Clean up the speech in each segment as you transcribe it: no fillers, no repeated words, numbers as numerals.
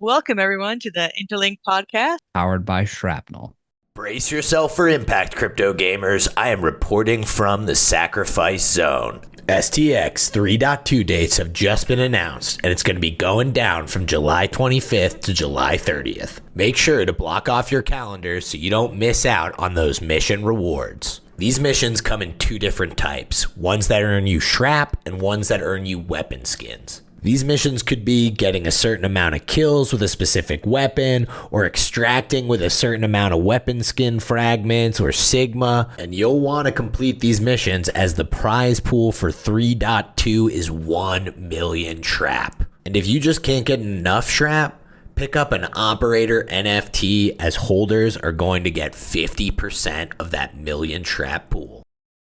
Welcome, everyone, to the Interlinked podcast. Powered by Shrapnel. Brace yourself for impact, crypto gamers. I am reporting from the Sacrifice Zone. STX 3.2 dates have just been announced, and it's going to be going down from July 25th to July 30th. Make sure to block off your calendars so you don't miss out on those mission rewards. These missions come in two different types, ones that earn you Shrap and ones that earn you weapon skins. These missions could be getting a certain amount of kills with a specific weapon, or extracting with a certain amount of weapon skin fragments or Sigma, and you'll want to complete these missions as the prize pool for 3.2 is 1 million Shrap. And if you just can't get enough Shrap, pick up an operator NFT, as holders are going to get 50% of that million Shrap pool.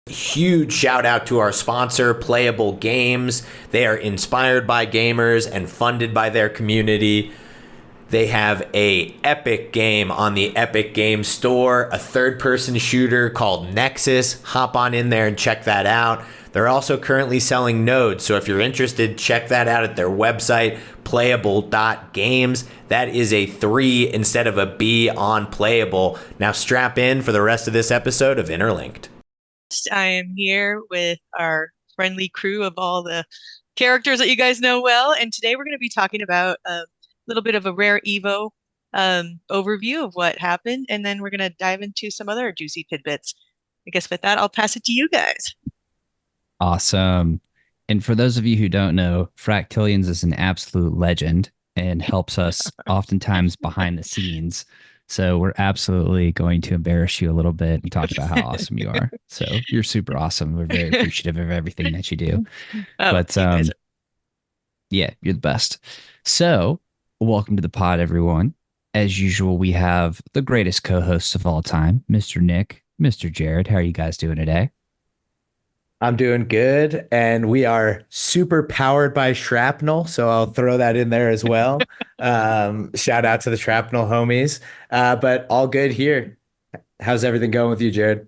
Huge shout out to our sponsor, Playa3ull Games. They are inspired by gamers and funded by their community. They have a epic game on the Epic Games Store, a third-person shooter called Nexus. Hop on in there and check that out. They're also currently selling nodes, so if you're interested, check that out at their website, playable.games. That is a 3 instead of a B on Playable. Now strap in for the rest of this episode of Interlinked. I am here with our friendly crew of all the characters that you guys know well, and today we're going to be talking about a little bit of a rare Evo overview of what happened, and then we're going to dive into some other juicy tidbits. I guess with that, I'll pass it to you guys. Awesome. And for those of you who don't know, Fractilians is an absolute legend and helps us oftentimes behind the scenes. So we're absolutely going to embarrass you a little bit and talk about how awesome you are. So you're super awesome. We're very appreciative of everything that you do. But yeah, you're the best. So welcome to the pod, everyone. As usual, we have the greatest co-hosts of all time, Mr. Nick, Mr. Jared. How are you guys doing today? I'm doing good, and we are super powered by Shrapnel, so I'll throw that in there as well. Shout out to the Shrapnel homies, but all good here. How's everything going with you, Jared?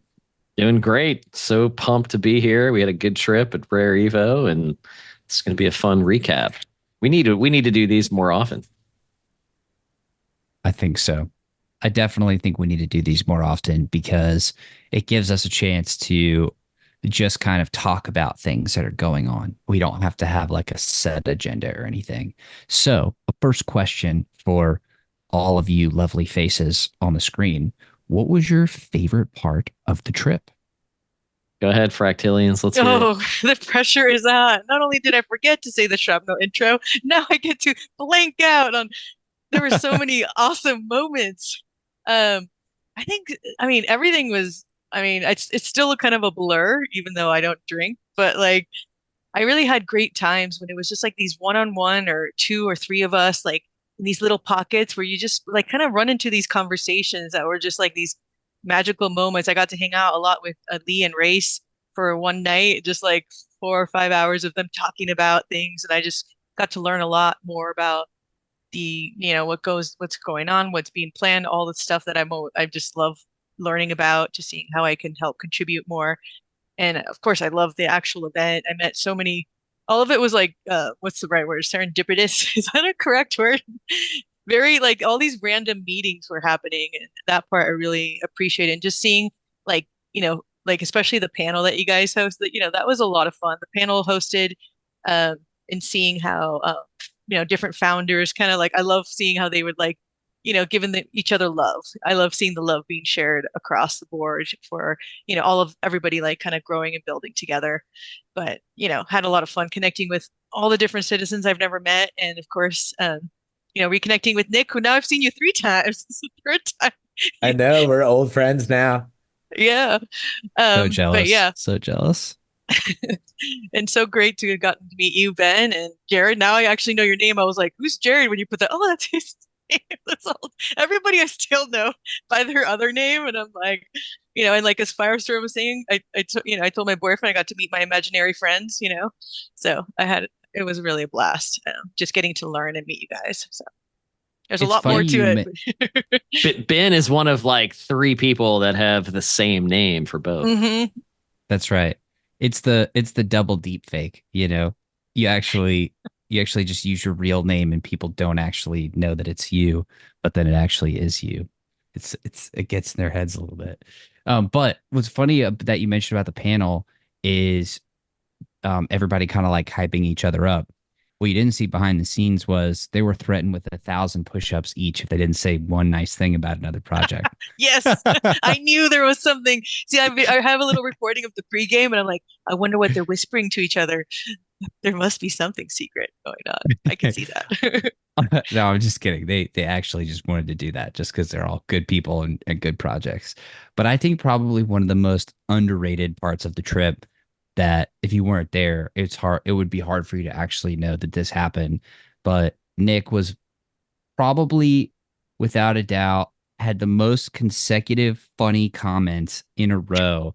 Doing great. So pumped to be here. We had a good trip at Rare Evo, and it's going to be a fun recap. We need to do these more often. I think so. I definitely think we need to do these more often because it gives us a chance to just kind of talk about things that are going on. We don't have to have like a set agenda or anything. So a first question for all of you lovely faces on the screen. What was your favorite part of the trip? Go ahead, Fractilians. Let's hear it. The pressure is on. Not only did I forget to say the Shrapnel intro, now I get to blank out on. There were so many awesome moments. I mean, everything was. I mean, it's still kind of a blur, even though I don't drink, but like, I really had great times when it was just like these one-on-one or 2 or 3 of us, like in these little pockets where you just like kind of run into these conversations that were just like these magical moments. I got to hang out a lot with Lee and Race for one night, just like 4 or 5 hours of them talking about things. And I just got to learn a lot more about what's going on, what's being planned, all the stuff that I just love learning about, to seeing how I can help contribute more. And of course, I love the actual event. I met so many, all of it was like, what's the right word? Serendipitous. Is that a correct word? Very like all these random meetings were happening. And that part I really appreciate. And just seeing like, like especially the panel that you guys hosted, that was a lot of fun. The panel hosted, and seeing how, different founders kind of like, I love seeing how they would like, giving each other love. I love seeing the love being shared across the board for, all of everybody like kind of growing and building together. But, had a lot of fun connecting with all the different citizens I've never met. And of course, reconnecting with Nick, who now I've seen you 3 times. This is the 3rd time. I know, we're old friends now. Yeah. So jealous. But yeah. So jealous. And so great to have gotten to meet you, Ben and Jared. Now I actually know your name. I was like, who's Jared when you put that? Oh, that's his name. That's all. Everybody I still know by their other name. And I'm like, and like as Firestorm was saying, I told my boyfriend I got to meet my imaginary friends, so it was really a blast, just getting to learn and meet you guys. So there's a lot more to it. Ben is one of like 3 people that have the same name for both. Mm-hmm. That's right. It's the double deep fake, you actually you actually just use your real name and people don't actually know that it's you, but then it actually is you. It gets in their heads a little bit. But what's funny that you mentioned about the panel is everybody kind of like hyping each other up. What you didn't see behind the scenes was they were threatened with 1,000 push-ups each if they didn't say one nice thing about another project. Yes, I knew there was something. See, I have a little recording of the pregame, and I'm like, I wonder what they're whispering to each other. There must be something secret going on. I can see that. No, I'm just kidding. They actually just wanted to do that just because they're all good people and good projects. But I think probably one of the most underrated parts of the trip that if you weren't there, it would be hard for you to actually know that this happened. But Nick was probably, without a doubt, had the most consecutive funny comments in a row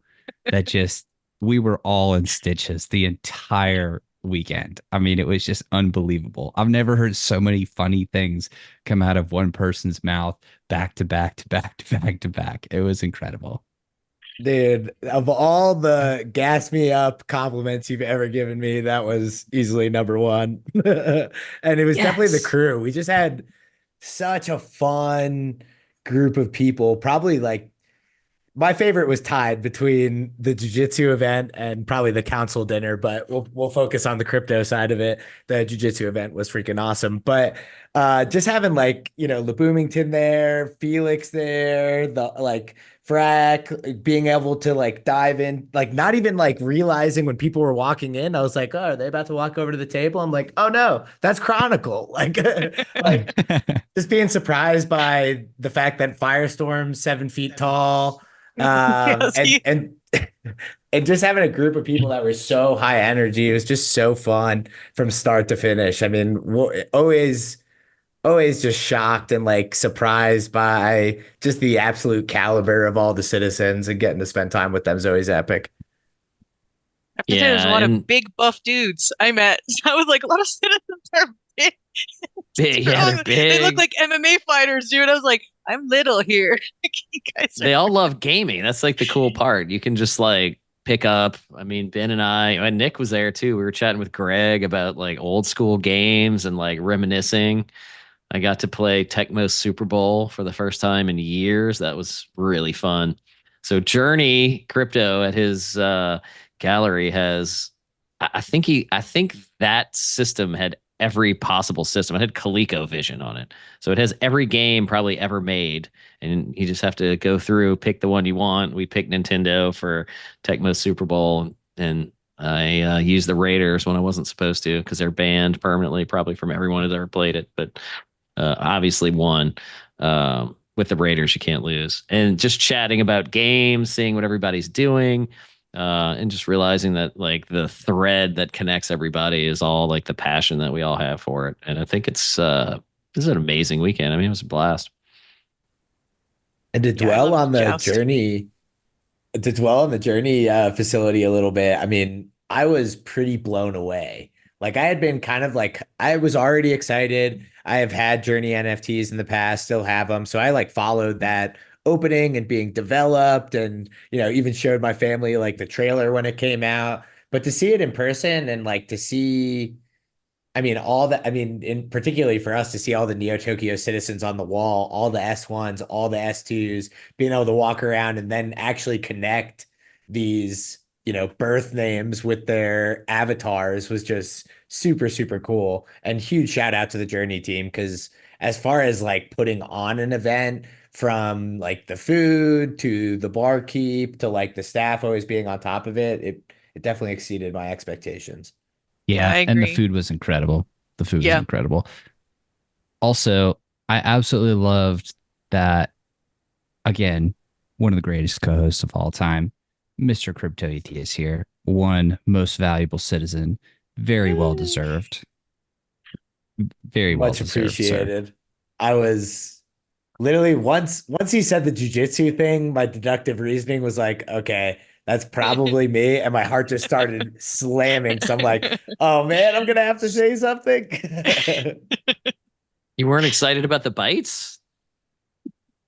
that just we were all in stitches the entire weekend. I mean, it was just unbelievable. I've never heard so many funny things come out of one person's mouth back to back to back to back to back. It was incredible. Dude, of all the gas me up compliments you've ever given me, that was easily number one. And it was definitely the Yes. crew. We just had such a fun group of people. Probably like my favorite was tied between the jiu-jitsu event and probably the council dinner, but we'll focus on the crypto side of it. The jiu-jitsu event was freaking awesome. But just having like, LeBoomington there, Felix there, the like Frack, being able to like dive in, like not even like realizing when people were walking in, I was like, oh, are they about to walk over to the table? I'm like, oh no, that's Chronicle. Like, like just being surprised by the fact that Firestorm's 7 feet tall. Yes, And and just having a group of people that were so high energy, it was just so fun from start to finish. I mean, always just shocked and like surprised by just the absolute caliber of all the citizens, and getting to spend time with them is always epic. I have to say, there's a Yeah, lot of and big buff dudes I met. I was like, a lot of citizens are big, big, yeah, they're strong. They look big. like MMA fighters, dude. I was like, I'm little here. You guys are. They all love gaming. That's like the cool part. You can just like pick up. I mean, Ben and I, and Nick was there too. We were chatting with Greg about like old school games and like reminiscing. I got to play Tecmo Super Bowl for the first time in years. That was really fun. So Journey Crypto at his gallery has, I think that system had every possible system. It had ColecoVision on it, so it has every game probably ever made, and you just have to go through, pick the one you want. We picked Nintendo for Tecmo Super Bowl, and I used the Raiders when I wasn't supposed to because they're banned permanently, probably from everyone who's ever played it. But obviously won. With the Raiders, you can't lose. And just chatting about games, seeing what everybody's doing, and just realizing that like the thread that connects everybody is all like the passion that we all have for it. And I think this is an amazing weekend. I mean, it was a blast. And to Yeah, I dwell loved on the Joust. journey, facility a little bit, I mean, I was pretty blown away. Like I had been kind of like I was already excited. I have had Journey NFTs in the past, still have them. So I like followed that opening and being developed, and even showed my family like the trailer when it came out. But to see it in person and like to see, I mean, in particularly for us to see all the Neo Tokyo citizens on the wall, all the S1s, all the S2s, being able to walk around and then actually connect these, birth names with their avatars was just super, super cool. And huge shout out to the Journey team, because as far as like putting on an event, from like the food to the barkeep to like the staff always being on top of it, it definitely exceeded my expectations. Yeah, Yeah, I and the agree. food was incredible. The food was Yeah. incredible. Also, I absolutely loved that, again, one of the greatest co-hosts of all time, Mr. Crypto ET is here. One most valuable citizen. Very well Yay. deserved. Very well Much deserved, sir. appreciated. I was literally once he said the jujitsu thing, my deductive reasoning was like, okay, that's probably me. And my heart just started slamming. So I'm like, oh man, I'm gonna have to say something. You weren't excited about the bites?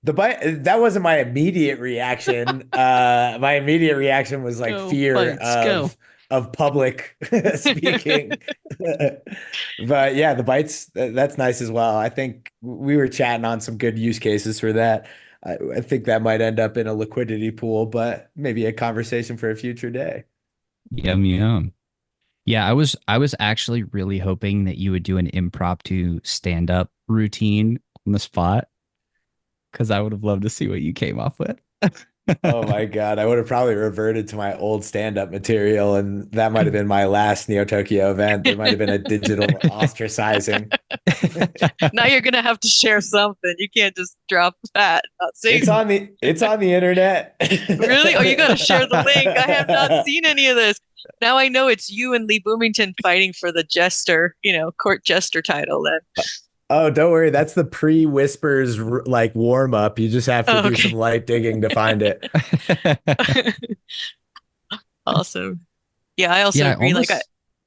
The bite that wasn't my immediate reaction. My immediate reaction was like Go fear bites, go. of public speaking. But yeah, the bites, that's nice as well. I think we were chatting on some good use cases for that. I think that might end up in a liquidity pool, but maybe a conversation for a future day. Yum yum. Yeah, I was actually really hoping that you would do an impromptu stand-up routine on the spot because I would have loved to see what you came up with. Oh my God, I would have probably reverted to my old stand-up material, and that might have been my last Neo Tokyo event. There might have been a digital ostracizing. Now you're gonna have to share something. You can't just drop that. Not It's saying on the internet. really. Oh, you gotta share the link. I have not seen any of this. Now I know it's you and LeBoomington fighting for the jester, court jester title. Then. Oh, don't worry. That's the pre-whispers like warm up. You just have to Oh, do some okay. light digging to find it. Awesome. Yeah, I also Yeah, agree. almost.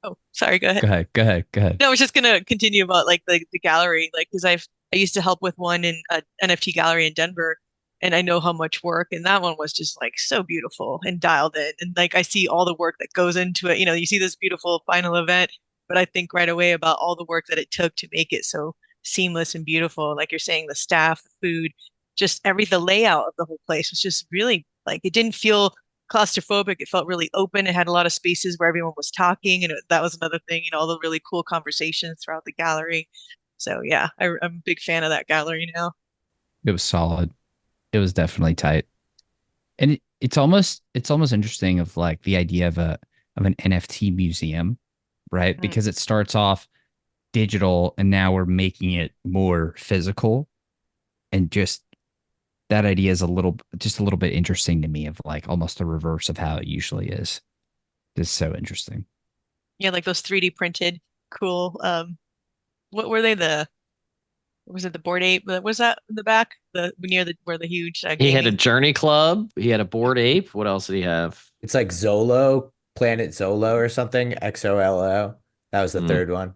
Oh, sorry. Go ahead. Go ahead. Go ahead. Go ahead. No, I was just gonna continue about like the gallery, like because I used to help with one in a NFT gallery in Denver, and I know how much work, and that one was just like so beautiful and dialed in, and like I see all the work that goes into it. You see this beautiful final event, but I think right away about all the work that it took to make it so seamless and beautiful. Like you're saying, the staff, the food, just the layout of the whole place was just really like it didn't feel claustrophobic. It felt really open. It had a lot of spaces where everyone was talking, and that was another thing. All the really cool conversations throughout the gallery. So yeah, I'm a big fan of that gallery now. It was solid. It was definitely tight. And it's almost interesting of like the idea of an NFT museum, right? Mm. Because it starts off digital and now we're making it more physical, and just that idea is just a little bit interesting to me, of like almost the reverse of how it usually is. It's so interesting. Yeah, like those 3D printed, cool. What were they? Was it the Board Ape? What was that in the back? The near the where the huge He had a gaming. Journey Club. He had a Bored Ape. What else did he have? It's like Zolo, Planet Zolo or something, XOLO. That was the Hmm. third one.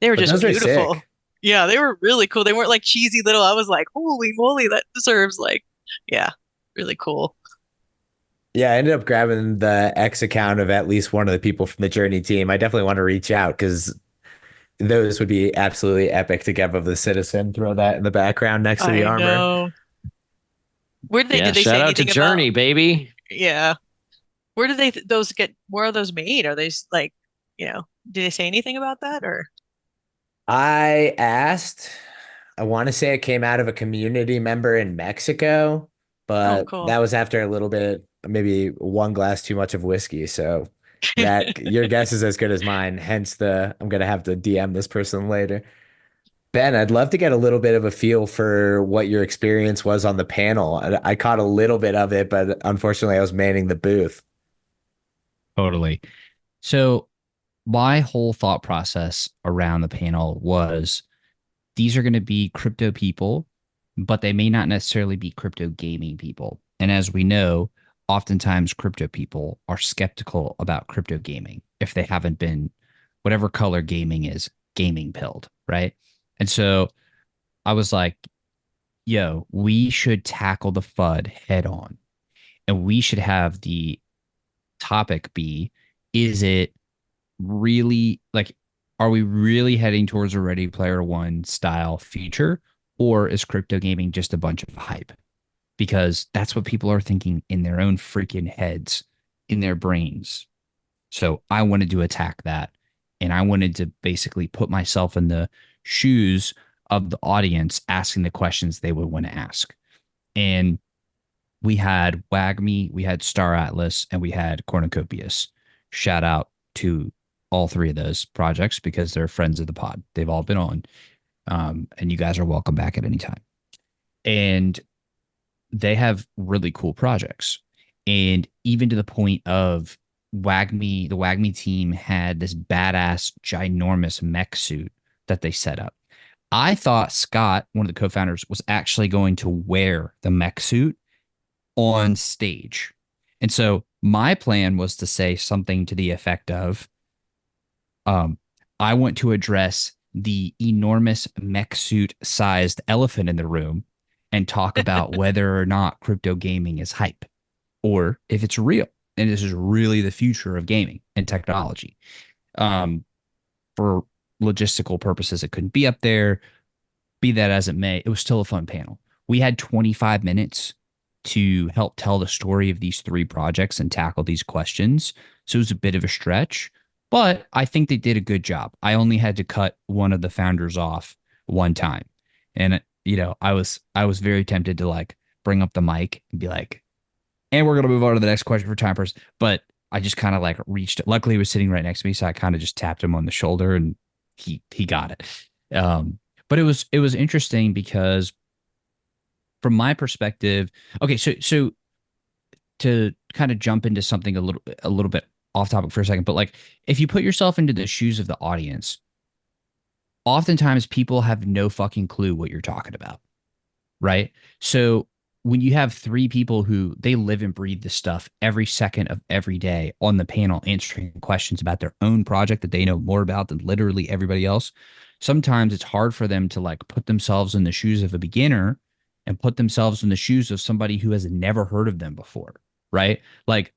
They were But just those are beautiful. sick. Yeah, they were really cool. They weren't like cheesy little. I was like, holy moly, that deserves like, yeah, really cool. Yeah, I ended up grabbing the X account of at least one of the people from the Journey team. I definitely want to reach out because those would be absolutely epic to give of the Citizen. Throw that in the background next to the I armor. know. Where did they Yeah, did they say shout out to anything about? Journey, baby. Yeah. Where did those get? Where are those made? Are they like, did they say anything about that or? I asked, I want to say it came out of a community member in Mexico, Oh, but cool. that was after a little bit, maybe one glass too much of whiskey. So that your guess is as good as mine. Hence I'm gonna have to DM this person later. Ben, I'd love to get a little bit of a feel for what your experience was on the panel. I caught a little bit of it, but unfortunately I was manning the booth. Totally. So my whole thought process around the panel was these are going to be crypto people, but they may not necessarily be crypto gaming people. And as we know, oftentimes crypto people are skeptical about crypto gaming if they haven't been, whatever color gaming is, gaming pilled, right? And so I was like, yo, we should tackle the FUD head on. And we should have the topic be, is it really like, are we really heading towards a Ready Player One style future, or is crypto gaming just a bunch of hype? Because that's what people are thinking in their own freaking heads, in their brains. So I wanted to attack that, and I wanted to basically put myself in the shoes of the audience asking the questions they would want to ask. And we had WAGME, we had Star Atlas, and we had Cornucopias. Shout out to all three of those projects because they're friends of the pod. They've all been on, and you guys are welcome back at any time. And they have really cool projects. And even to the point of WAGME, the WAGME team had this badass, ginormous mech suit that they set up. I thought Scott, one of the co-founders, was actually going to wear the mech suit on stage. And so my plan was to say something to the effect of, I want to address the enormous mech suit sized elephant in the room and talk about whether or not crypto gaming is hype or if it's real. and this is really the future of gaming and technology. Um, for logistical purposes, it couldn't be up there. Be that as it may, it was still a fun panel. We had 25 minutes to help tell the story of these three projects and tackle these questions. So it was a bit of a stretch, but I think they did a good job. I only had to cut one of the founders off one time. And I was very tempted to like bring up the mic and be like, and we're gonna move on to the next question for time person. But I just kind of like reached. Luckily, he was sitting right next to me, so I kind of just tapped him on the shoulder, and he got it. But it was interesting because from my perspective, okay, so to kind of jump into something a little bit off topic for a second, but like if you put yourself into the shoes of the audience, oftentimes people have no fucking clue what you're talking about, right? So when you have three people who they live and breathe this stuff every second of every day on the panel answering questions about their own project that they know more about than literally everybody else, sometimes it's hard for them to like put themselves in the shoes of a beginner and put themselves in the shoes of somebody who has never heard of them before, right? Like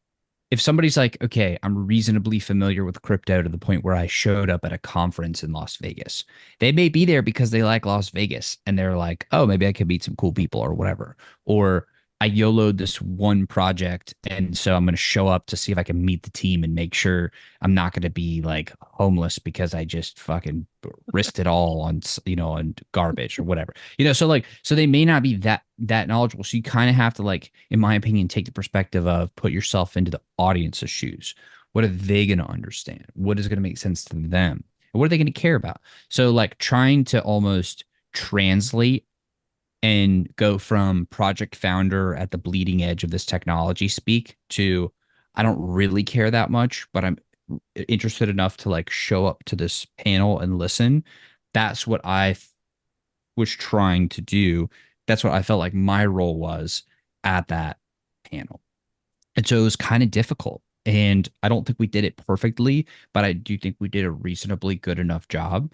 if somebody's like, okay, I'm reasonably familiar with crypto to the point where I showed up at a conference in Las Vegas, they may be there because they like Las Vegas and they're like, oh, maybe I could meet some cool people or whatever. Or I YOLO'd this one project. And so I'm going to show up to see if I can meet the team and make sure I'm not going to be like homeless because I just fucking risked it all on garbage or whatever. So they may not be that knowledgeable. So you kind of have to like, in my opinion, take the perspective of put yourself into the audience's shoes. What are they going to understand? What is going to make sense to them? And what are they going to care about? So like trying to almost translate and go from project founder at the bleeding edge of this technology speak to I don't really care that much, but I'm interested enough to like show up to this panel and listen. That's what was trying to do. That's what I felt like my role was at that panel. And so it was kind of difficult. And I don't think we did it perfectly, but I do think we did a reasonably good enough job.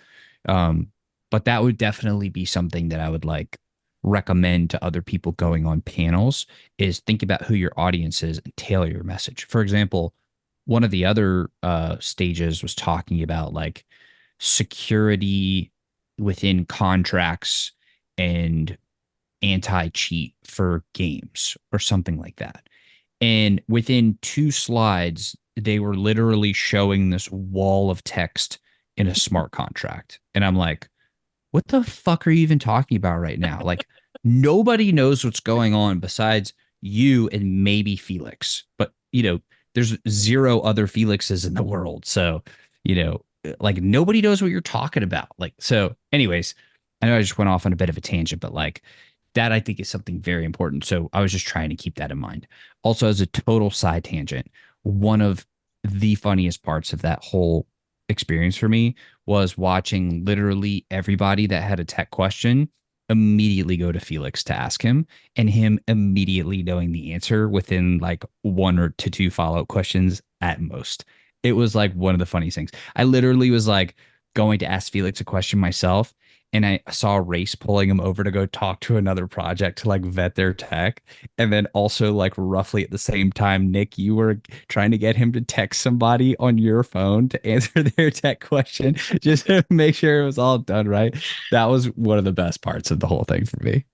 Um, but that would definitely be something that I would like recommend to other people going on panels is think about who your audience is and tailor your message. For example, one of the other stages was talking about like security within contracts and anti-cheat for games or something like that. And within 2 slides, they were literally showing this wall of text in a smart contract. And I'm like, what the fuck are you even talking about right now? Like, nobody knows what's going on besides you and maybe Felix. But, there's 0 other Felixes in the world. So, like, nobody knows what you're talking about. Like, so, anyways, I know I just went off on a bit of a tangent, but like, that I think is something very important. So I was just trying to keep that in mind. Also, as a total side tangent, one of the funniest parts of that whole experience for me was watching literally everybody that had a tech question immediately go to Felix to ask him and him immediately knowing the answer within like 1 or 2 follow-up questions at most. It was like one of the funniest things. I literally was like going to ask Felix a question myself and I saw Race pulling him over to go talk to another project to like vet their tech. And then also like roughly at the same time, Nick, you were trying to get him to text somebody on your phone to answer their tech question just to make sure it was all done right. That was one of the best parts of the whole thing for me.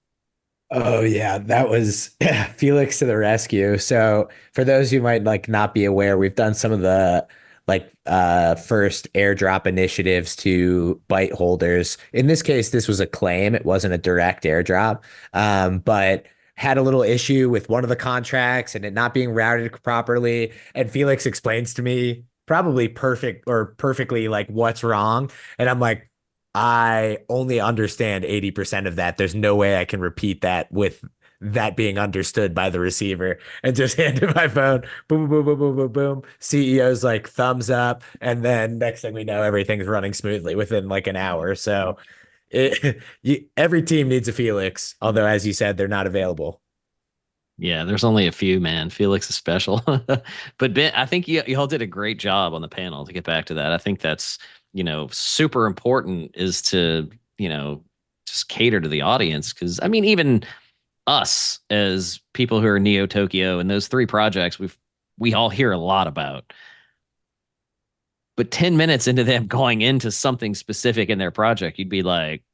Oh yeah, that was Felix to the rescue. So for those who might like not be aware, we've done some of the like first airdrop initiatives to byte holders. In this case, this was a claim. It wasn't a direct airdrop. But had a little issue with one of the contracts and it not being routed properly. And Felix explains to me probably perfectly like what's wrong. And I'm like, I only understand 80% of that. There's no way I can repeat that with that being understood by the receiver and just handed my phone. Boom, boom, boom, boom, boom, boom. CEO's like thumbs up. And then next thing we know, everything's running smoothly within like an hour. So every team needs a Felix, although as you said, they're not available. Yeah, there's only a few, man. Felix is special. But Ben, I think y'all did a great job on the panel to get back to that. I think that's, super important is to, just cater to the audience. Cause I mean, even us as people who are Neo Tokyo and those 3 projects, we've we all hear a lot about. But 10 minutes into them going into something specific in their project, you'd be like,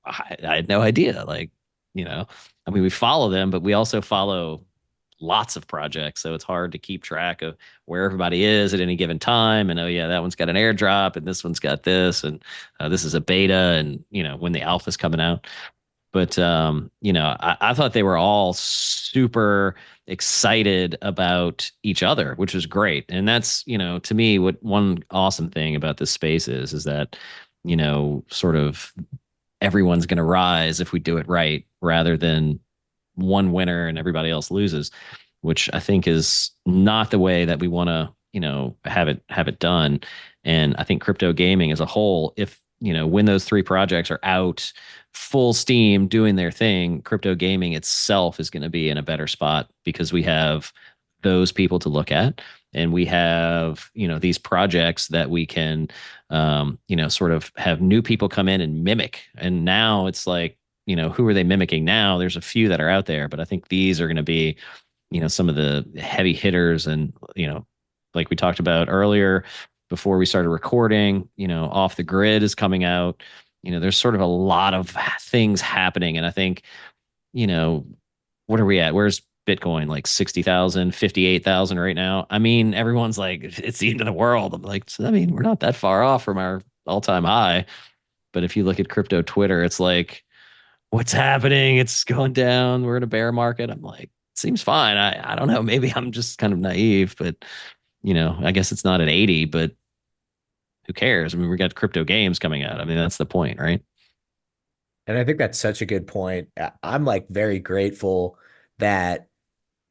I had no idea. Like, you know, I mean, we follow them, but we also follow lots of projects. So it's hard to keep track of where everybody is at any given time. And oh, yeah, that one's got an airdrop and this one's got this. And this is a beta. And, you know, when the alpha's coming out. But you know, I thought they were all super excited about each other, which was great. And that's, you know, to me, what one awesome thing about this space is that, you know, sort of everyone's going to rise if we do it right, rather than one winner and everybody else loses, which I think is not the way that we want to, you know, have it done. And I think crypto gaming as a whole, if you know, when those three projects are out full steam doing their thing, crypto gaming itself is going to be in a better spot because we have those people to look at, and we have, you know, these projects that we can you know, sort of have new people come in and mimic. And now it's like, you know, who are they mimicking now? There's a few that are out there, but I think these are going to be, you know, some of the heavy hitters. And, you know, like we talked about earlier before we started recording, you know, Off the Grid is coming out. You know, there's sort of a lot of things happening. And I think, you know, what are we at? Where's Bitcoin? Like 60,000, 58,000 right now. I mean, everyone's like, it's the end of the world. I'm like, I mean, we're not that far off from our all-time high. But if you look at crypto Twitter, it's like, what's happening? It's going down. We're in a bear market. I'm like, seems fine. I don't know. Maybe I'm just kind of naive, but you know, I guess it's not at 80, but who cares? I mean, we got crypto games coming out. I mean, that's the point, right? And I think that's such a good point. I'm like very grateful that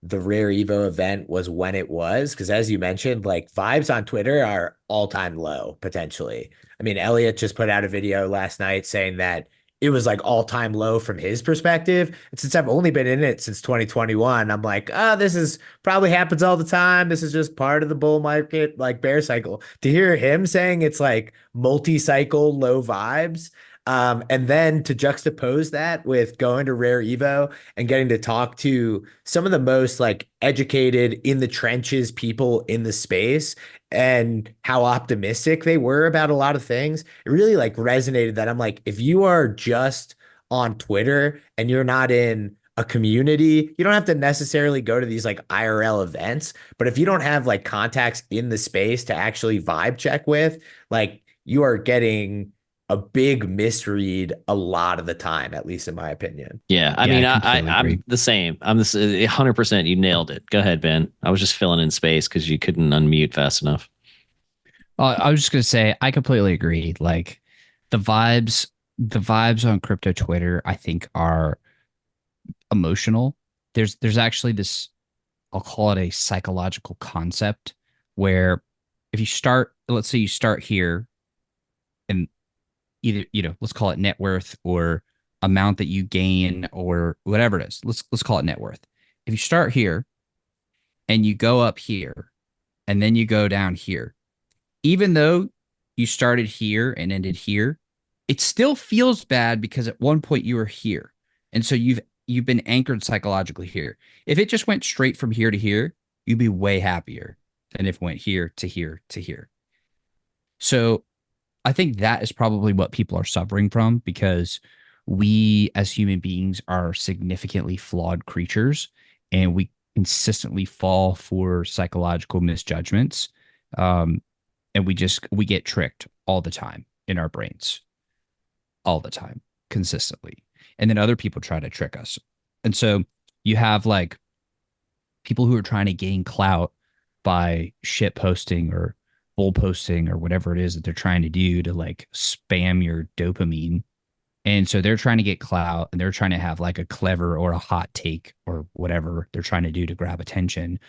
the Rare Evo event was when it was, because as you mentioned, like vibes on Twitter are all time low potentially. I mean, Elliot just put out a video last night saying that it was like all time low from his perspective. And since I've only been in it since 2021, I'm like, oh, this is probably happens all the time. This is just part of the bull market, like bear cycle. To hear him saying it's like multi-cycle low vibes. And then to juxtapose that with going to Rare Evo and getting to talk to some of the most like educated in the trenches people in the space and how optimistic they were about a lot of things, it really like resonated that I'm like, if you are just on Twitter and you're not in a community, you don't have to necessarily go to these like IRL events, but if you don't have like contacts in the space to actually vibe check with, like you are getting a big misread a lot of the time, at least in my opinion. Yeah, I Yeah, mean, I completely I'm agree. the same. I'm this 100%. You nailed it. Go ahead, Ben. I was just filling in space because you couldn't unmute fast enough. I was just gonna say I completely agree. Like the vibes, the vibes on crypto Twitter, I think are emotional. There's actually this, I'll call it a psychological concept where if you start, let's say you start here and either, you know, let's call it net worth or amount that you gain or whatever it is. Let's call it net worth. If you start here and you go up here and then you go down here, even though you started here and ended here, it still feels bad because at one point you were here. And so you've been anchored psychologically here. If it just went straight from here to here, you'd be way happier than if it went here to here to here. So I think that is probably what people are suffering from because we as human beings are significantly flawed creatures and we consistently fall for psychological misjudgments. Um, and we get tricked all the time in our brains, all the time, consistently. And then other people try to trick us. And so you have like people who are trying to gain clout by shit posting or bull posting or whatever it is that they're trying to do to like spam your dopamine. And so they're trying to get clout and they're trying to have like a clever or a hot take or whatever they're trying to do to grab attention.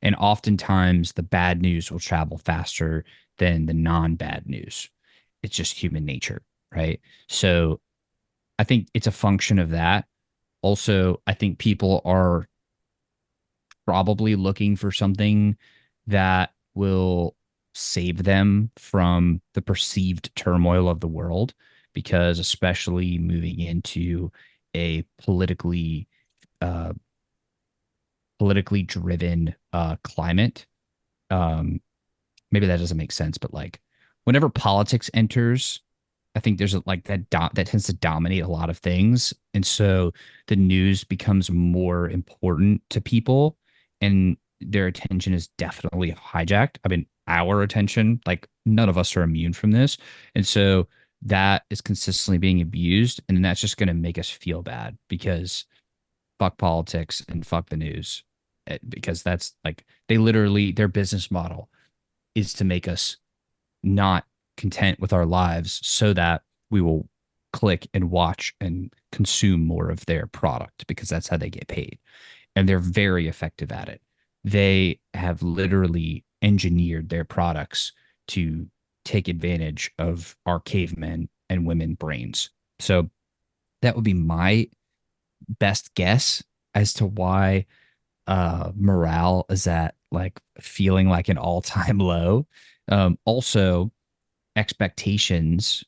And oftentimes the bad news will travel faster than the non-bad news. It's just human nature, right? So I think it's a function of that. Also, I think people are probably looking for something that will save them from the perceived turmoil of the world because especially moving into a uh, politically driven climate um, maybe that doesn't make sense, but like whenever politics enters, I think there's like that tends to dominate a lot of things. And so the news becomes more important to people and their attention is definitely hijacked. I mean, our attention, like none of us are immune from this. And so that is consistently being abused. And that's just going to make us feel bad because fuck politics and fuck the news. Because that's like they literally, their business model is to make us not content with our lives so that we will click and watch and consume more of their product because that's how they get paid. And they're very effective at it. They have literally engineered their products to take advantage of our cavemen and women brains. So that would be my best guess as to why morale is at like feeling like an all-time low. Also, expectations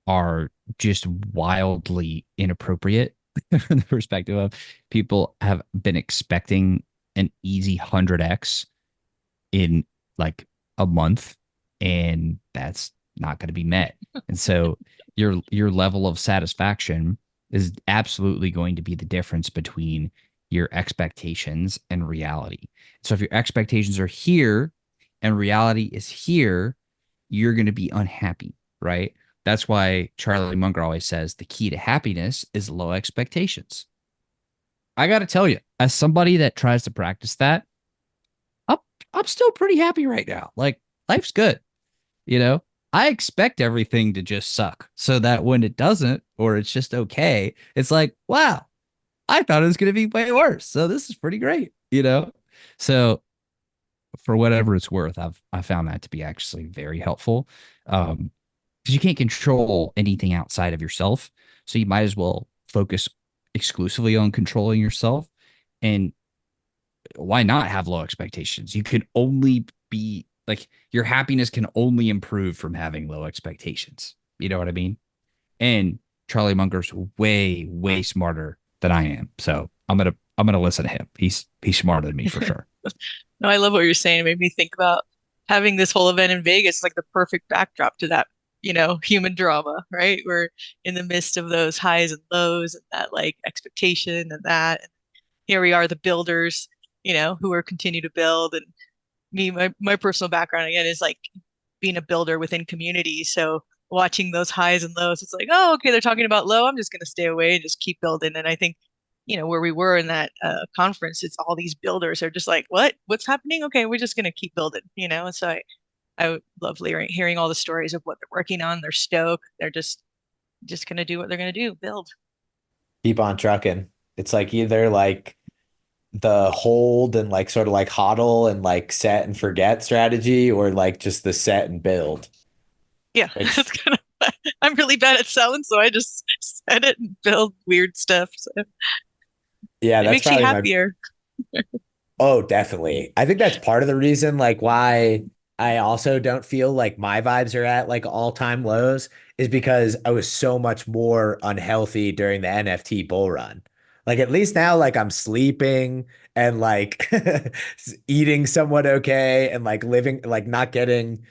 are just wildly inappropriate from the perspective of people have been expecting an easy 100x in like a month and that's not going to be met. And so your level of satisfaction is absolutely going to be the difference between your expectations and reality. So if your expectations are here and reality is here, you're going to be unhappy, right? That's why Charlie Munger always says the key to happiness is low expectations. I got to tell you, as somebody that tries to practice that, I'm, I'm still pretty happy right now. Like life's good, you know? I expect everything to just suck so that when it doesn't, or it's just okay, it's like, wow, I thought it was going to be way worse. So this is pretty great, you know? So for whatever it's worth, I found that to be actually very helpful. Because you can't control anything outside of yourself. So you might as well focus exclusively on controlling yourself. And why not have low expectations? You can only be like your happiness can only improve from having low expectations. You know what I mean? And Charlie Munger's way, way smarter than I am. So I'm gonna listen to him. He's smarter than me for sure. No, I love what you're saying. It made me think about having this whole event in Vegas, like the perfect backdrop to that, human drama, right? We're in the midst of those highs and lows and that like expectation and that. And here we are, the builders, who are continue to build. And me, my personal background again is like being a builder within communities. So watching those highs and lows, it's like, oh, okay, they're talking about low. I'm just going to stay away and just keep building. And I think, where we were in that conference, it's all these builders are just like, what's happening? Okay, we're just going to keep building, And so I love hearing all the stories of what they're working on. They're stoked. They're just going to do what they're going to do, build. Keep on trucking. It's like either like the hold and like sort of like hodl and like set and forget strategy or like just the set and build. Yeah, It's that's kind of, I'm really bad at selling, so I just set it and build weird stuff. So yeah, it that's makes you probably my happier. Oh, definitely. I think that's part of the reason, like, why I also don't feel like my vibes are at like all-time lows is because I was so much more unhealthy during the NFT bull run. Like, at least now, like, I'm sleeping and like eating somewhat okay and like living, like, not getting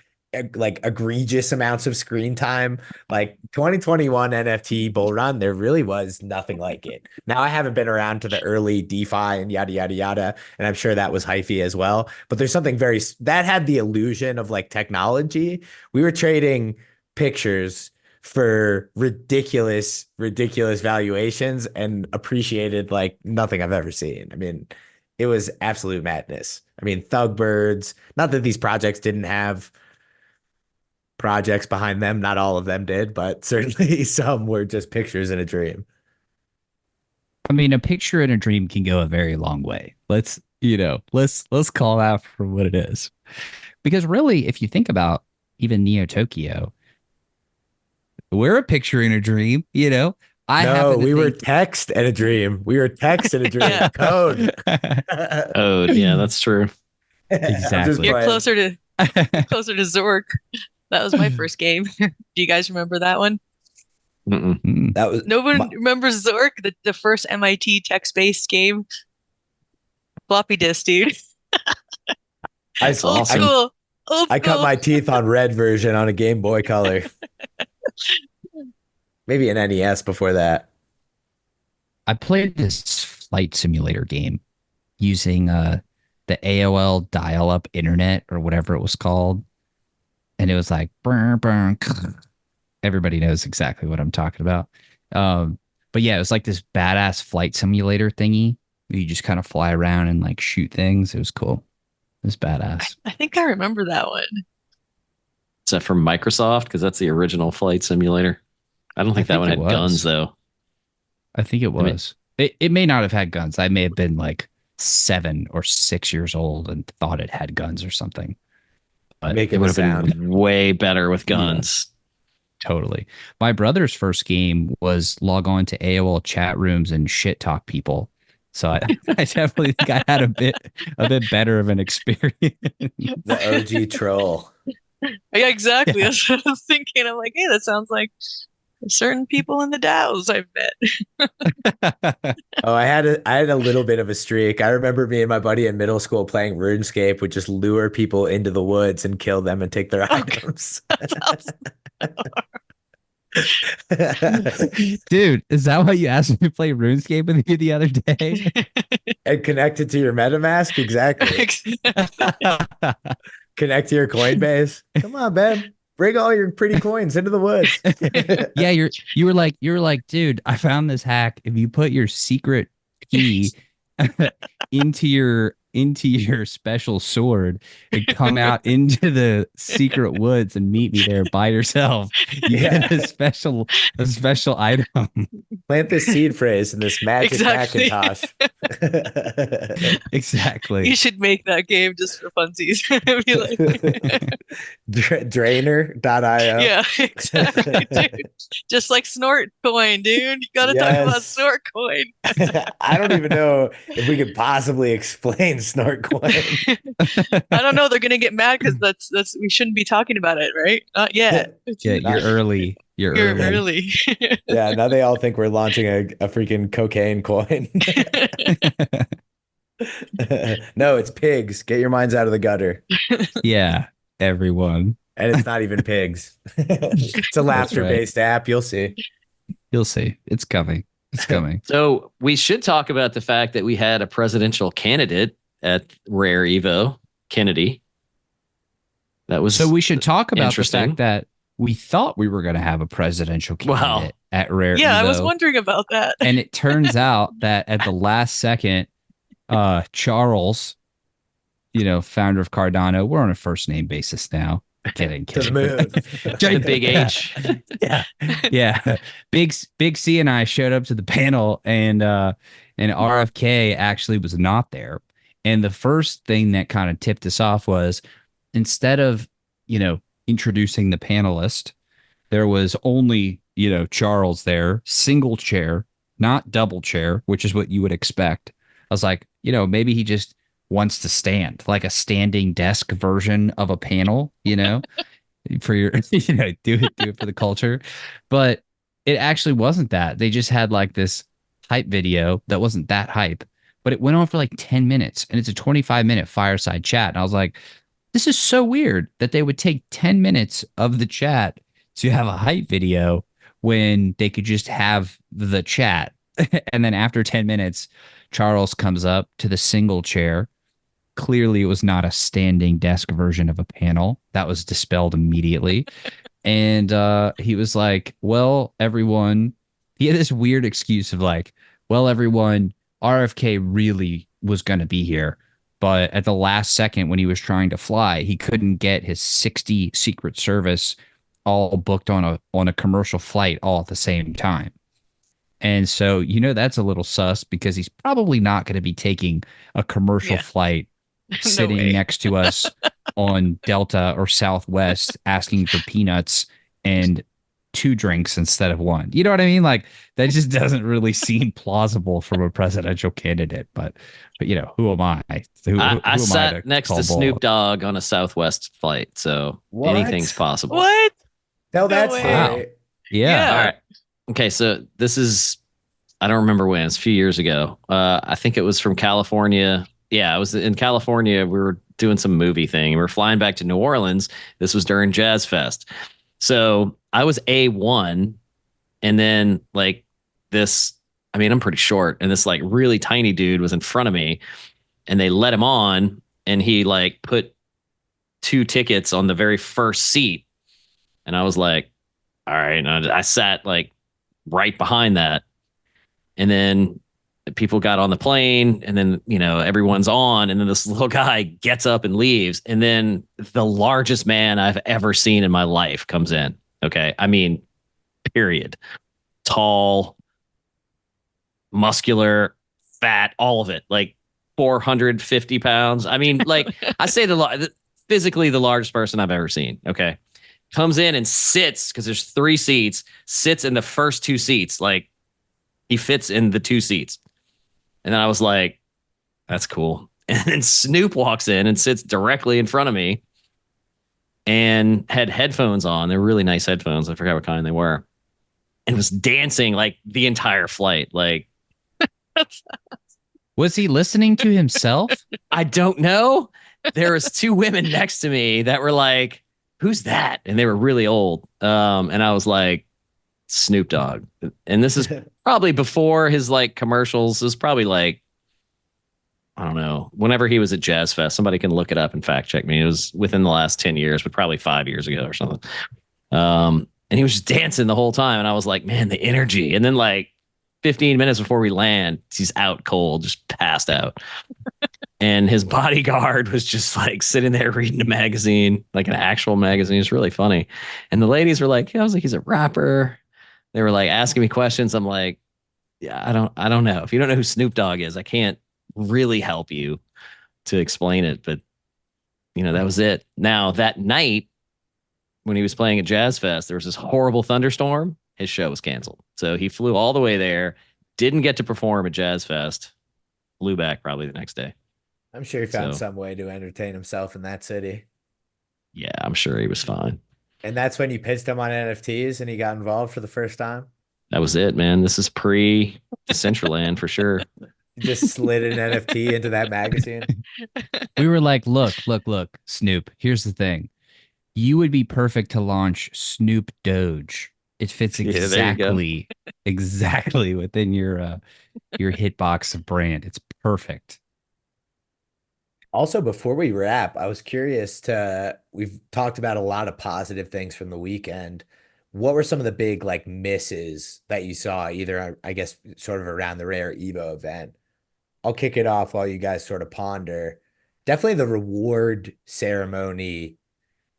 like egregious amounts of screen time. Like 2021 NFT bull run, there really was nothing like it. Now I haven't been around to the early DeFi and yada yada yada, and I'm sure that was hyphy as well. But there's something very that had the illusion of like technology. We were trading pictures for ridiculous, ridiculous valuations and appreciated like nothing I've ever seen. I mean, it was absolute madness. I mean, Thugbirds, not that these projects didn't have projects behind them. Not all of them did, but certainly some were just pictures in a dream. I mean, a picture in a dream can go a very long way. Let's call that for what it is. Because really, if you think about even Neo Tokyo, we're a picture in a dream. I No, happen to we were think text and a dream. We were text and a dream. Yeah, Code. Oh, yeah, that's true. I'm just exactly. you're playing. closer to Zork. That was my first game. Do you guys remember that one? Mm-mm. Mm. That was No one my, remembers Zork, the first MIT text-based game. Floppy disk, dude. That's Old awesome. school. Old I cut school. my teeth on red version on a Game Boy Color. Maybe an NES before that. I played this flight simulator game using the AOL dial-up internet or whatever it was called, and it was like burn, burn. Everybody knows exactly what I'm talking about. But yeah, it was like this badass flight simulator thingy. You just kind of fly around and like shoot things. It was cool. It was badass. I think I remember that one. Is that from Microsoft? Because that's the original flight simulator. I don't think that think one it had was. guns though. I think it I mean- was. It may not have had guns. I may have been like 7 or 6 years old and thought it had guns or something. But It Making would the have sound. been way better with guns. totally. My brother's first game was log on to AOL chat rooms and shit talk people. So I definitely think I had a bit better of an experience. The OG troll. Yeah, exactly. That's what I was thinking. I'm like, hey, that sounds like certain people in the DAOs I've met. Oh, I had a little bit of a streak. I remember me and my buddy in middle school playing RuneScape would just lure people into the woods and kill them and take their items. Dude, is that why you asked me to play RuneScape with you the other day? And connect it to your MetaMask? Exactly. Connect to your Coinbase. Come on, babe. Bring all your pretty coins into the woods. Yeah, you were like, dude, I found this hack. If you put your secret key into your special sword and come out into the secret woods and meet me there by yourself, you get a special item. Plant this seed phrase in this magic Exactly. Macintosh. Exactly. You should make that game just for funsies. Be like, Drainer.io. yeah, exactly, dude. Just like Snort Coin, dude. You gotta talk about Yes. Snort Coin. I don't even know if we could possibly explain Snortcoin. I don't know. They're gonna get mad because that's we shouldn't be talking about it, right? Not yet. Yeah, you're early. You're You're early. early. Yeah, now they all think we're launching a freaking cocaine coin. No, it's pigs. Get your minds out of the gutter. Yeah, everyone. And it's not even pigs. It's a laughter-based app. You'll see. You'll see. It's coming. It's coming. So we should talk about the fact that we had a presidential candidate at Rare Evo, Kennedy. That was So we should talk about the interesting. fact that we thought we were going to have a presidential candidate at Rare Yeah, I was Evo. wondering about that. And it turns out that at the last second, Charles, founder of Cardano, we're on a first name basis now. Kidding. To the moon. The big H. Yeah. Big C and I showed up to the panel, and RFK actually was not there. And the first thing that kind of tipped us off was, instead of introducing the panelist, there was only Charles there, single chair, not double chair, which is what you would expect. I was like, maybe he just wants to stand, like a standing desk version of a panel, for your, do it for the culture. But it actually wasn't that. They just had like this hype video that wasn't that hype, but it went on for like 10 minutes, and it's a 25-minute fireside chat. And I was like, this is so weird that they would take 10 minutes of the chat to have a hype video when they could just have the chat. And then after 10 minutes, Charles comes up to the single chair. Clearly, it was not a standing desk version of a panel. That was dispelled immediately. And he was like, well, everyone, he had this weird excuse of like, well, everyone, RFK really was going to be here. But at the last second, when he was trying to fly, he couldn't get his 60 Secret Service all booked on a commercial flight all at the same time. And so, that's a little sus, because he's probably not going to be taking a commercial flight sitting way. next to us on Delta or Southwest asking for peanuts and 2 drinks instead of 1. You know what I mean? Like, that just doesn't really seem plausible from a presidential candidate. But who am I? Who I am sat to next call to bull? Snoop Dogg on a Southwest flight, so What? anything's possible. What? No, that's way. Wow. right. Yeah. All right. Okay, so this is, I don't remember when, it's a few years ago. I think it was from California, Yeah, I was in California. We were doing some movie thing. We were flying back to New Orleans. This was during Jazz Fest. So I was A1, and then like this, I mean, I'm pretty short, and this like really tiny dude was in front of me, and they let him on, and he like put two tickets on the very first seat. And I was like, all right. And I sat like right behind that. And then people got on the plane, and then, everyone's on. And then this little guy gets up and leaves. And then the largest man I've ever seen in my life comes in. Okay. I mean, period. Tall, muscular, fat, all of it. Like 450 pounds. I mean, like I say physically the largest person I've ever seen. Okay. Comes in and sits, because there's three seats, sits in the first two seats. Like he fits in the two seats. And then I was like, that's cool. And then Snoop walks in and sits directly in front of me and had headphones on. They're really nice headphones. I forgot what kind they were. And was dancing like the entire flight. Like, Was he listening to himself? I don't know. There was two women next to me that were like, who's that? And they were really old. And I was like, Snoop Dogg. And this is probably before his like commercials. It was probably like, I don't know, whenever he was at Jazz Fest. Somebody can look it up and fact check me. It was within the last 10 years, but probably 5 years ago or something. And he was just dancing the whole time. And I was like, man, the energy. And then like 15 minutes before we land, he's out cold, just passed out. And his bodyguard was just like sitting there reading a magazine, like an actual magazine. It's really funny. And the ladies were like, I was like, he's a rapper. They were like asking me questions. I'm like, yeah, I don't know. If you don't know who Snoop Dogg is, I can't really help you to explain it. But that was it. Now that night when he was playing at Jazz Fest, there was this horrible thunderstorm. His show was canceled. So he flew all the way there, didn't get to perform at Jazz Fest, flew back probably the next day. I'm sure he found some way to entertain himself in that city. Yeah, I'm sure he was fine. And that's when you pitched him on NFTs and he got involved for the first time? That was it, man. This is pre-Decentraland for sure. You just slid an NFT into that magazine? We were like, look, Snoop, here's the thing. You would be perfect to launch Snoop Doge. It fits exactly within your hitbox of brand. It's perfect. Also, before we wrap, I was curious we've talked about a lot of positive things from the weekend. What were some of the big like misses that you saw, either, I guess, sort of around the Rare Evo event? I'll kick it off while you guys sort of ponder. Definitely the reward ceremony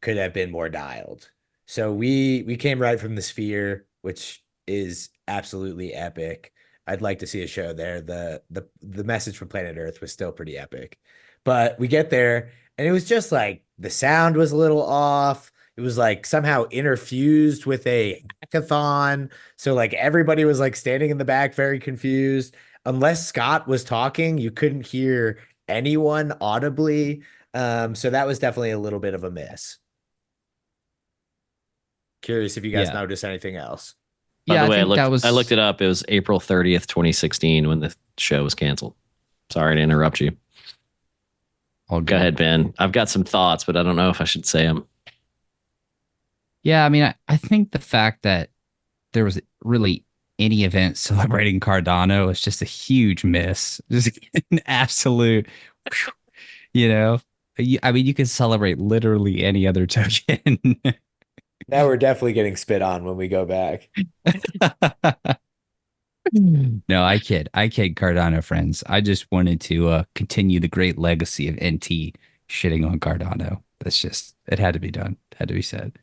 could have been more dialed. So we came right from the Sphere, which is absolutely epic. I'd like to see a show there. The message from Planet Earth was still pretty epic. But we get there and it was just like the sound was a little off. It was like somehow interfused with a hackathon. So like everybody was like standing in the back very confused. Unless Scott was talking, you couldn't hear anyone audibly. So that was definitely a little bit of a miss. Curious if you guys noticed anything else. By the way, I looked it up. It was April 30th, 2016 when the show was canceled. Sorry to interrupt you. Go ahead, Ben. I've got some thoughts, but I don't know if I should say them. Yeah, I mean, I think the fact that there was really any event celebrating Cardano is just a huge miss. Just an absolute, I mean, you can celebrate literally any other token. Now we're definitely getting spit on when we go back. No, I kid, Cardano friends. I just wanted to continue the great legacy of NT shitting on Cardano. It had to be done. It had to be said.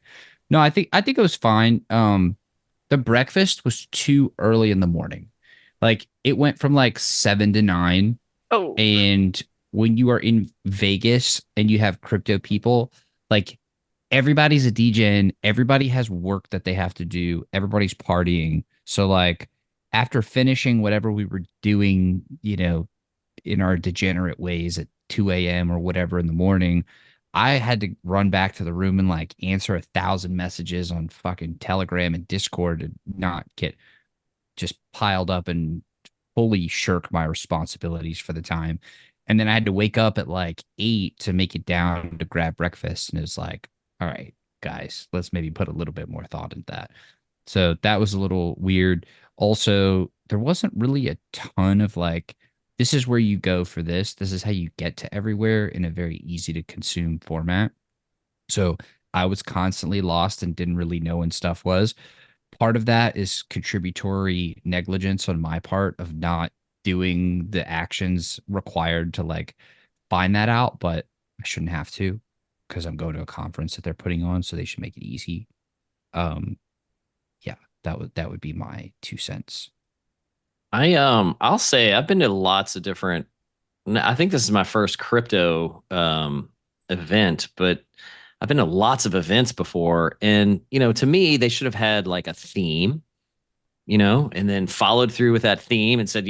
No, I think it was fine. The breakfast was too early in the morning. Like it went from like 7 to 9. Oh. And when you are in Vegas and you have crypto people, like everybody's a DJ, everybody has work that they have to do. Everybody's partying. So like after finishing whatever we were doing, in our degenerate ways at 2 a.m. or whatever in the morning, I had to run back to the room and like answer 1,000 messages on fucking Telegram and Discord and not get just piled up and fully shirk my responsibilities for the time. And then I had to wake up at like 8 to make it down to grab breakfast. And it was like, all right, guys, let's maybe put a little bit more thought into that. So that was a little weird. Also, there wasn't really a ton of like, this is where you go for this. This is how you get to everywhere in a very easy to consume format. So I was constantly lost and didn't really know when stuff was. Part of that is contributory negligence on my part of not doing the actions required to like find that out, but I shouldn't have to because I'm going to a conference that they're putting on, so they should make it easy. Um, yeah, that would be my 2 cents. I'll say I've been to lots of different. I think this is my first crypto event, but I've been to lots of events before, and to me, they should have had like a theme, and then followed through with that theme and said,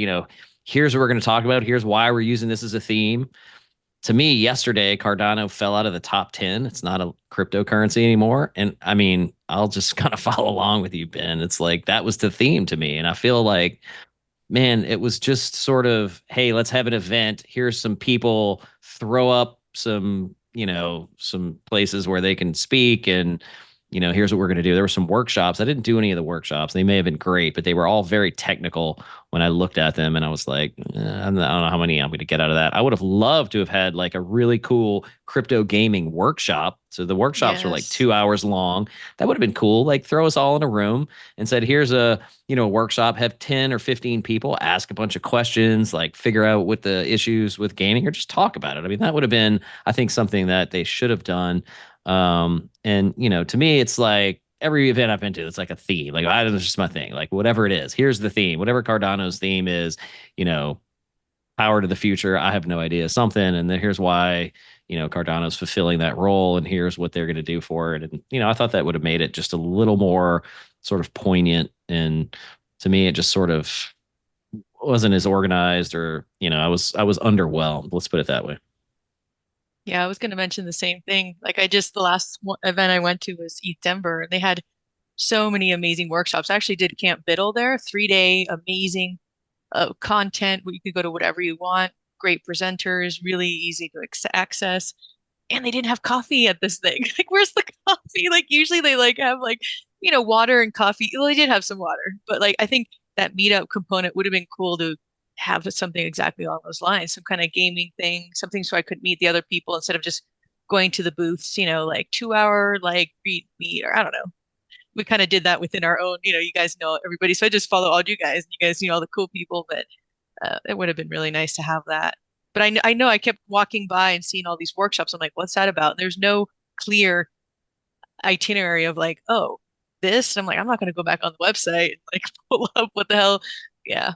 here's what we're going to talk about. Here's why we're using this as a theme. To me, yesterday, Cardano fell out of the top 10. It's not a cryptocurrency anymore. And I mean, I'll just kind of follow along with you, Ben. It's like that was the theme to me. And I feel like, man, it was just sort of, hey, let's have an event. Here's some people, throw up some places where they can speak, and here's what we're going to do. There were some workshops. I didn't do any of the workshops. They may have been great, but they were all very technical when I looked at them, and I was like, I don't know how many I'm going to get out of that. I would have loved to have had like a really cool crypto gaming workshop. So the workshops were like Yes. 2 hours long. That would have been cool. Like throw us all in a room and said, here's a workshop, have 10 or 15 people ask a bunch of questions, like figure out what the issues with gaming, or just talk about it. I mean, that would have been, I think, something that they should have done. And to me, it's like every event I've been to, it's like a theme. Like, it's just my thing. Like, whatever it is, here's the theme. Whatever Cardano's theme is, you know, power to the future. I have no idea, something. And then here's why, Cardano's fulfilling that role, and here's what they're going to do for it. And, I thought that would have made it just a little more sort of poignant. And to me, it just sort of wasn't as organized, or, I was underwhelmed. Let's put it that way. Yeah, I was going to mention the same thing. Like the last event I went to was ETH Denver, and they had so many amazing workshops. I actually did Camp Biddle there, 3 day amazing content where you could go to whatever you want. Great presenters, really easy to access. And they didn't have coffee at this thing. Like, where's the coffee? Like, usually they like have like, water and coffee. Well, they did have some water, but like, I think that meetup component would have been cool to have something exactly along those lines, some kind of gaming thing, something so I could meet the other people instead of just going to the booths, like 2 hour, like meet, or I don't know. We kind of did that within our own, you guys know everybody. So I just follow all you guys, and you guys, all the cool people, but it would have been really nice to have that. But I know I kept walking by and seeing all these workshops. I'm like, what's that about? And there's no clear itinerary of like, oh, this. And I'm like, I'm not going to go back on the website and like pull up what the hell. Yeah.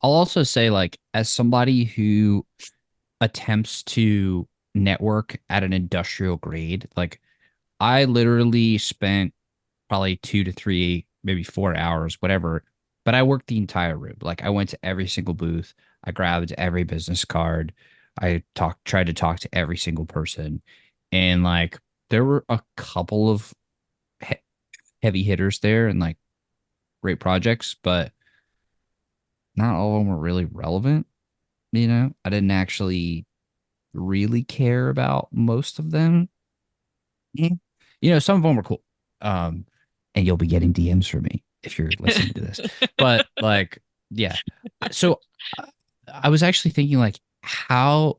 I'll also say, like, as somebody who attempts to network at an industrial grade, like, I literally spent probably 2 to 3, maybe 4 hours, whatever. But I worked the entire room. Like, I went to every single booth. I grabbed every business card. Tried to talk to every single person. And like, there were a couple of he heavy hitters there and like great projects, but not all of them were really relevant. I didn't actually really care about most of them. Mm. Some of them were cool. Um, and you'll be getting DMs from me if you're listening to this. But like, yeah. So I was actually thinking like how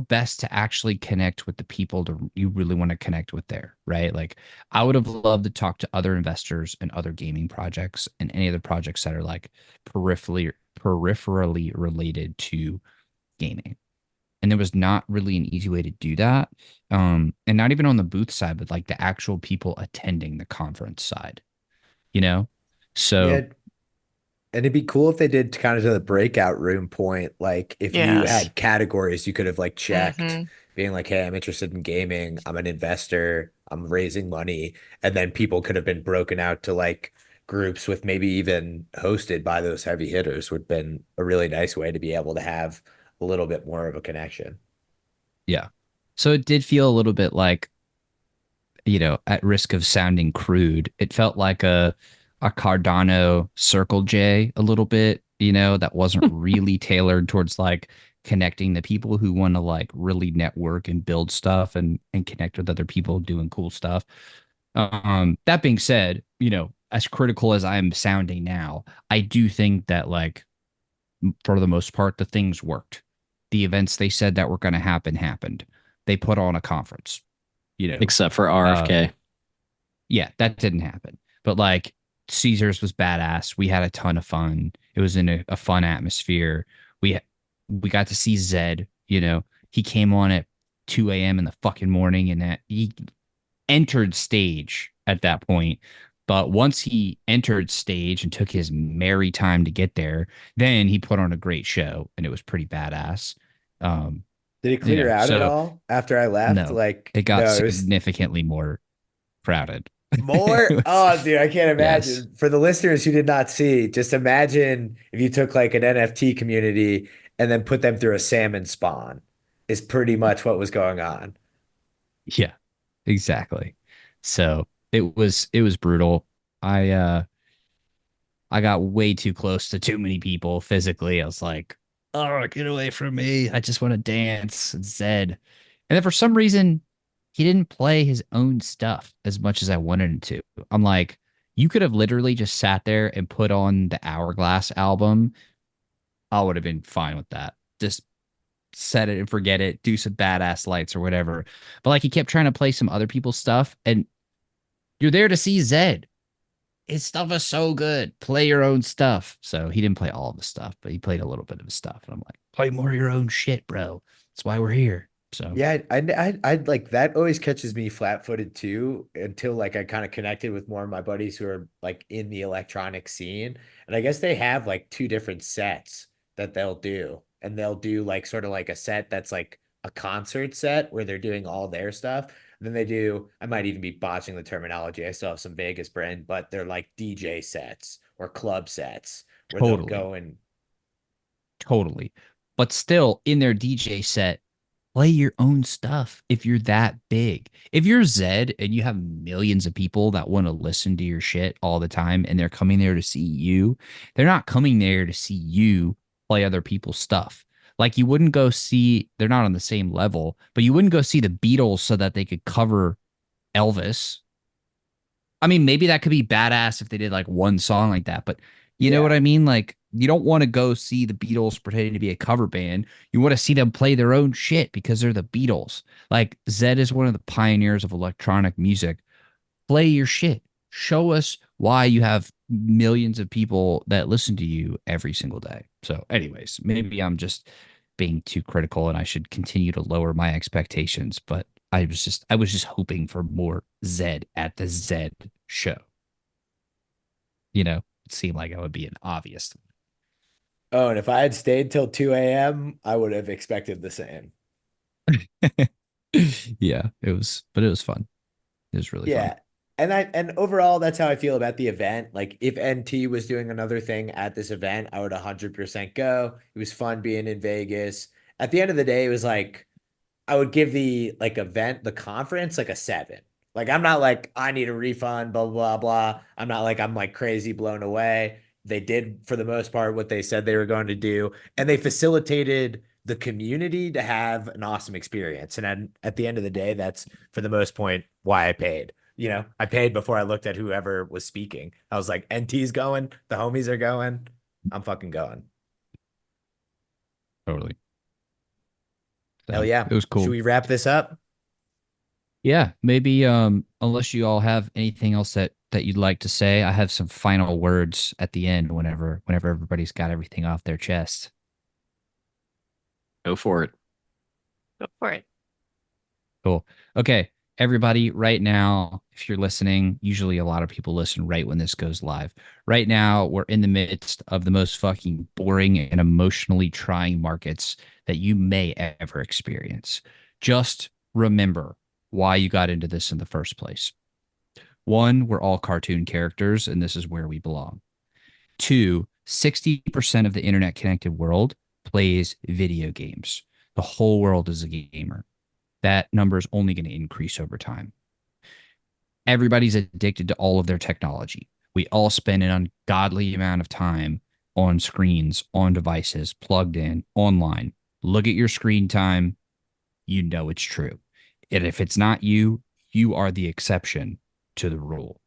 best to actually connect with the people you really want to connect with there, right? Like, I would have loved to talk to other investors and other gaming projects and any other projects that are like peripherally related to gaming. And there was not really an easy way to do that. And not even on the booth side, but like the actual people attending the conference side, you know? Yeah, So and it'd be cool if they did kind of to the breakout room point. Like if you Yes. had categories, you could have like checked, Hmm. being like, "Hey, I'm interested in gaming. I'm an investor. I'm raising money," and then people could have been broken out to like groups with maybe even hosted by those heavy hitters. Would have been a really nice way to be able to have a little bit more of a connection. yeah. So it did feel a little bit like, at risk of sounding crude, it felt like a Cardano Circle J a little bit, that wasn't really tailored towards like connecting the people who want to like really network and build stuff and connect with other people doing cool stuff. That being said, as critical as I'm sounding now, I do think that like for the most part, the things worked. The events they said that were going to happen happened. They put on a conference, you know. Except for Uh, RFK. yeah, that didn't happen. But like Caesars was badass. We had a ton of fun. It was in a fun atmosphere. We we got to see Zed. He came on at 2 a.m. in the fucking morning, and that he entered stage at that point. But once he entered stage and took his merry time to get there, then he put on a great show, and it was pretty badass. Um, Did it clear out at so all after I left? no, Like, it got no, it was significantly more crowded. more. It was, Oh, dude, I can't yes, imagine. For the listeners who did not see, just imagine if you took like an NFT community and then put them through a salmon spawn, is pretty much what was going on. yeah, exactly. So it was brutal. I got way too close to too many people physically. I was like, oh, get away from me. I just want to dance. Zed. And then for some reason, he didn't play his own stuff as much as I wanted him to. I'm like, you could have literally just sat there and put on the Hourglass album. I would have been fine with that. Just set it and forget it, do some badass lights or whatever. But like he kept trying to play some other people's stuff, and you're there to see Zed. His stuff is so good. Play your own stuff. So he didn't play all of the stuff, but he played a little bit of his stuff. And I'm like, play more of your own shit, bro. That's why we're here. So Yeah, I like that always catches me flat-footed too until like I kind of connected with more of my buddies who are like in the electronic scene. And I guess they have like two different sets that they'll do. And they'll do like sort of like a set that's like a concert set where they're doing all their stuff. And then they do, I might even be botching the terminology. I still have some Vegas brand, but they're like DJ sets or club sets where they'll totally, go and totally. But still in their DJ set, play your own stuff if you're that big. If you're Zed and you have millions of people that want to listen to your shit all the time and they're coming there to see you, they're not coming there to see you play other people's stuff. Like you wouldn't go see, they're not on the same level, but you wouldn't go see the Beatles so that they could cover Elvis. I mean, maybe that could be badass if they did like one song like that, but you know what yeah. I mean? Like, you don't want to go see the Beatles pretending to be a cover band. You want to see them play their own shit because they're the Beatles. Like, Zed is one of the pioneers of electronic music. Play your shit. Show us why you have millions of people that listen to you every single day. So, anyways, maybe I'm just being too critical and I should continue to lower my expectations, but I was just hoping for more Zed at the Zed show. It seemed like it would be an obvious. Oh, and if I had stayed till 2 a.m., I would have expected the same. Yeah, but it was fun. It was really fun. Yeah. And overall, that's how I feel about the event. Like if NT was doing another thing at this event, I would 100% go. It was fun being in Vegas. At the end of the day, it was like I would give the like event, the conference, like a 7. Like I'm not like I need a refund, blah blah blah. I'm not like I'm like crazy blown away. They did for the most part what they said they were going to do, and they facilitated the community to have an awesome experience. And at the end of the day, that's for the most point why I paid. I paid before I looked at whoever was speaking. I was like, NT's going, the homies are going, I'm fucking going. Totally. Hell So yeah. it was Should cool. we wrap this up? Yeah, maybe unless you all have anything else that you'd like to say, I have some final words at the end whenever everybody's got everything off their chest. Go for it. Go for it. Cool. Okay, everybody, right now, if you're listening, usually a lot of people listen right when this goes live. Right now, we're in the midst of the most fucking boring and emotionally trying markets that you may ever experience. Just remember why you got into this in the first place. One, we're all cartoon characters, and this is where we belong. Two, 60% of the internet connected world plays video games. The whole world is a gamer. That number is only going to increase over time. Everybody's addicted to all of their technology. We all spend an ungodly amount of time on screens, on devices, plugged in, online. Look at your screen time. You know it's true. And if it's not you, you are the exception to the rule.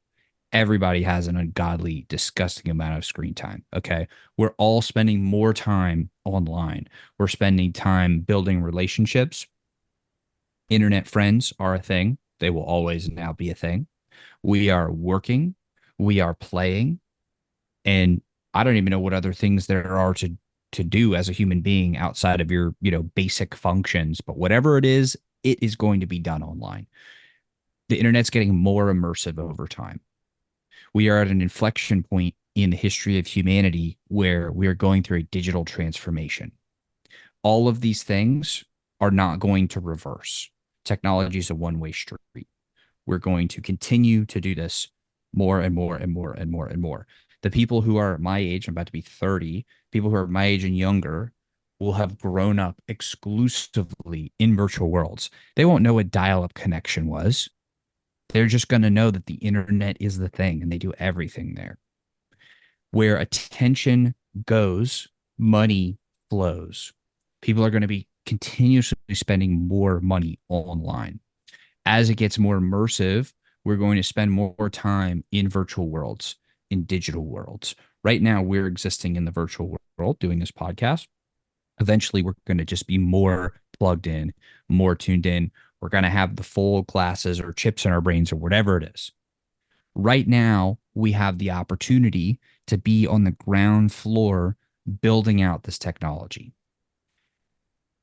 Everybody has an ungodly, disgusting amount of screen time. Okay. We're all spending more time online. We're spending time building relationships. Internet friends are a thing. They will always now be a thing. We are working. We are playing. And I don't even know what other things there are to do as a human being outside of your, basic functions. But whatever it is going to be done online. The internet's getting more immersive over time. We are at an inflection point in the history of humanity where we are going through a digital transformation. All of these things are not going to reverse. Technology is a one-way street. We're going to continue to do this more and more and more and more and more. The people who are my age, I'm about to be 30, people who are my age and younger will have grown up exclusively in virtual worlds. They won't know what dial-up connection was. They're just going to know that the internet is the thing and they do everything there. Where attention goes, money flows. People are going to be continuously spending more money online. As it gets more immersive, we're going to spend more time in virtual worlds, in digital worlds. Right now, we're existing in the virtual world doing this podcast. Eventually, we're going to just be more plugged in, more tuned in. We're going to have the full glasses or chips in our brains or whatever it is. Right now, we have the opportunity to be on the ground floor building out this technology.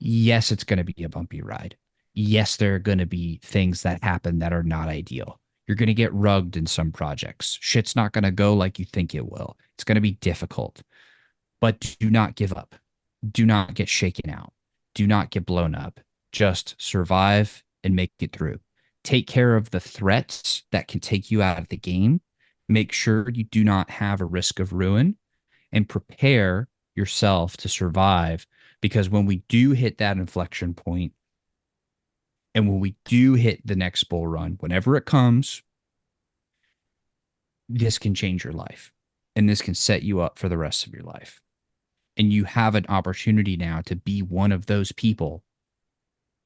Yes, it's going to be a bumpy ride. Yes, there are going to be things that happen that are not ideal. You're going to get rugged in some projects. Shit's not going to go like you think it will. It's going to be difficult. But do not give up. Do not get shaken out. Do not get blown up. Just survive and make it through. Take care of the threats that can take you out of the game. Make sure you do not have a risk of ruin and prepare yourself to survive, because when we do hit that inflection point and when we do hit the next bull run, whenever it comes, this can change your life and this can set you up for the rest of your life. And you have an opportunity now to be one of those people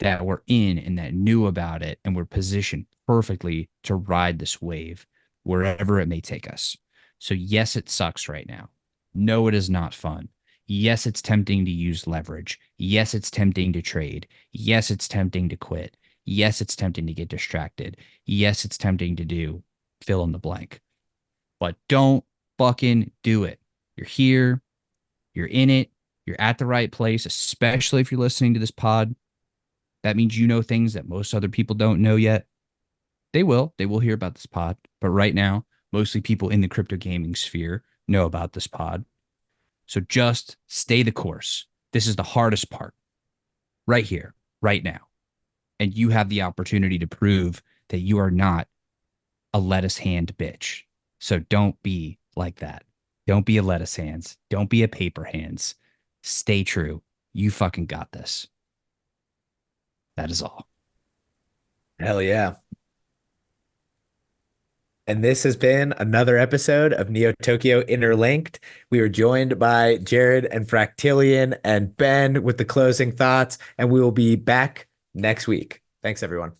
that were in and that knew about it and were positioned perfectly to ride this wave wherever it may take us. So yes, it sucks right now. No, it is not fun. Yes, it's tempting to use leverage. Yes, it's tempting to trade. Yes, it's tempting to quit. Yes, it's tempting to get distracted. Yes, it's tempting to do fill in the blank. But don't fucking do it. You're here. You're in it. You're at the right place, especially if you're listening to this pod. That means you know things that most other people don't know yet. They will. They will hear about this pod. But right now, mostly people in the crypto gaming sphere know about this pod. So just stay the course. This is the hardest part. Right here, right now. And you have the opportunity to prove that you are not a lettuce hand bitch. So don't be like that. Don't be a lettuce hands. Don't be a paper hands. Stay true. You fucking got this. That is all. Hell yeah. And this has been another episode of Neo Tokyo Interlinked. We were joined by Jared and Fractilian and Ben with the closing thoughts, and we will be back next week. Thanks, everyone.